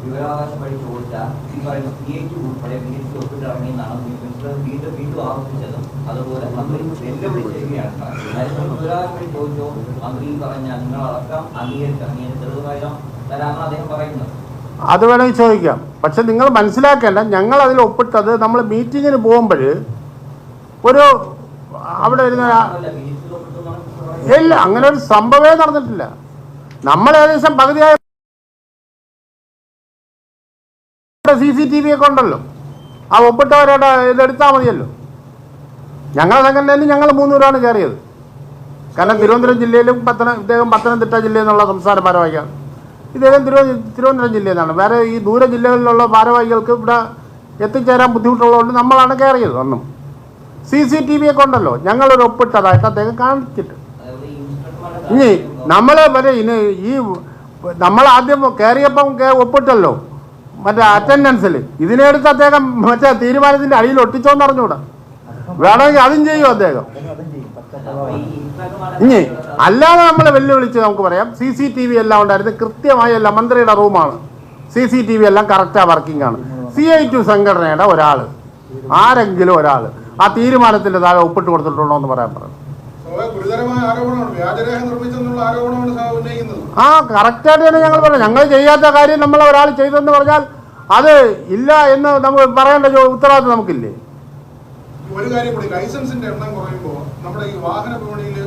വിവരാവകാശ വഴി ചോദിച്ചാൽ ഈ പറയുന്ന PH ഉൾപ്പെടെ PH ഒപ്പിട്ട് ഇറങ്ങിയെന്നാണ് വീണ്ടും ആവർത്തിച്ചതും അതുപോലെ മന്ത്രി വെല്ലുവിളി ചെയ്യുകയാണ്. വിവരാവകാശ വഴി ചോദിച്ചോ മന്ത്രി പറഞ്ഞ നിങ്ങളടക്കം അംഗീകരിച്ച് തരാമെന്ന് അദ്ദേഹം പറയുന്നത്. അത് വേണമെങ്കിൽ ചോദിക്കാം. പക്ഷെ നിങ്ങൾ മനസ്സിലാക്കേണ്ട, ഞങ്ങൾ അതിൽ ഒപ്പിട്ടത് നമ്മൾ മീറ്റിങ്ങിന് പോകുമ്പോൾ ഒരു അവിടെ ഇരുന്ന ഇല്ല, അങ്ങനെ ഒരു സംഭവമേ നടന്നിട്ടില്ല. നമ്മൾ ഏകദേശം പകുതിയായ CCTV ഒക്കെ ഉണ്ടല്ലോ, ആ ഒപ്പിട്ടവരുടെ ഇതെടുത്താൽ മതിയല്ലോ. ഞങ്ങളുടെ സംഘടനയിൽ ഞങ്ങൾ 3 പേരാണ് കയറിയത്. കാരണം തിരുവനന്തപുരം ജില്ലയിലും ഇദ്ദേഹം പത്തനംതിട്ട ജില്ലയിൽ നിന്നുള്ള സംസ്ഥാന ഭാരവാഹിയാണ്, ഇദ്ദേഹം തിരുവനന്തപുരം ജില്ലയിൽ നിന്നാണ്. വേറെ ഈ ദൂര ജില്ലകളിലുള്ള ഭാരവാഹികൾക്ക് ഇവിടെ എത്തിച്ചേരാൻ ബുദ്ധിമുട്ടുള്ളതുകൊണ്ട് നമ്മളാണ് കയറിയത്. അന്നും CCTV ഒക്കെ ഉണ്ടല്ലോ, ഞങ്ങളൊരു ഒപ്പിട്ടതായിട്ട് അദ്ദേഹം കാണിച്ചിട്ട്. ഇനി നമ്മൾ ഈ നമ്മൾ ആദ്യം കയറിയപ്പം ഒപ്പിട്ടല്ലോ മറ്റേ അറ്റൻഡൻസിൽ, ഇതിനെടുത്ത് അദ്ദേഹം മറ്റേ തീരുമാനത്തിന്റെ അടിയിൽ ഒട്ടിച്ചോന്ന് അറിഞ്ഞൂടാ. വേണമെങ്കിൽ അതും ചെയ്യും അദ്ദേഹം. ഇനി അല്ലാതെ നമ്മൾ വെല്ലുവിളിച്ച് നമുക്ക് പറയാം, CCTV എല്ലാം ഉണ്ടായിരുന്നു, കൃത്യമായി എല്ലാം മന്ത്രിയുടെ റൂമാണ്, CCTV എല്ലാം കറക്റ്റാ വർക്കിംഗ് ആണ്. CI2 സംഘടനയുടെ ഒരാൾ, ആരെങ്കിലും ഒരാൾ ആ തീരുമാനത്തിന്റെ താഴെ ഒപ്പിട്ട് കൊടുത്തിട്ടുണ്ടോ എന്ന് പറയാൻ പറഞ്ഞു. ആ കറക്റ്റായിട്ട് തന്നെ ഞങ്ങൾ പറഞ്ഞു. ഞങ്ങൾ ചെയ്യാത്ത കാര്യം നമ്മൾ ഒരാൾ ചെയ്തെന്ന് പറഞ്ഞാൽ അത് ഇല്ല എന്ന് നമുക്ക് പറയേണ്ട ഉത്തരവാദിത്വം നമുക്കില്ലേ? ഒരു കാര്യം കൂടി, ലൈസൻസിന്റെ എണ്ണം കുറയുമ്പോൾ നമ്മുടെ ഈ വാഹന വിപണിയിൽ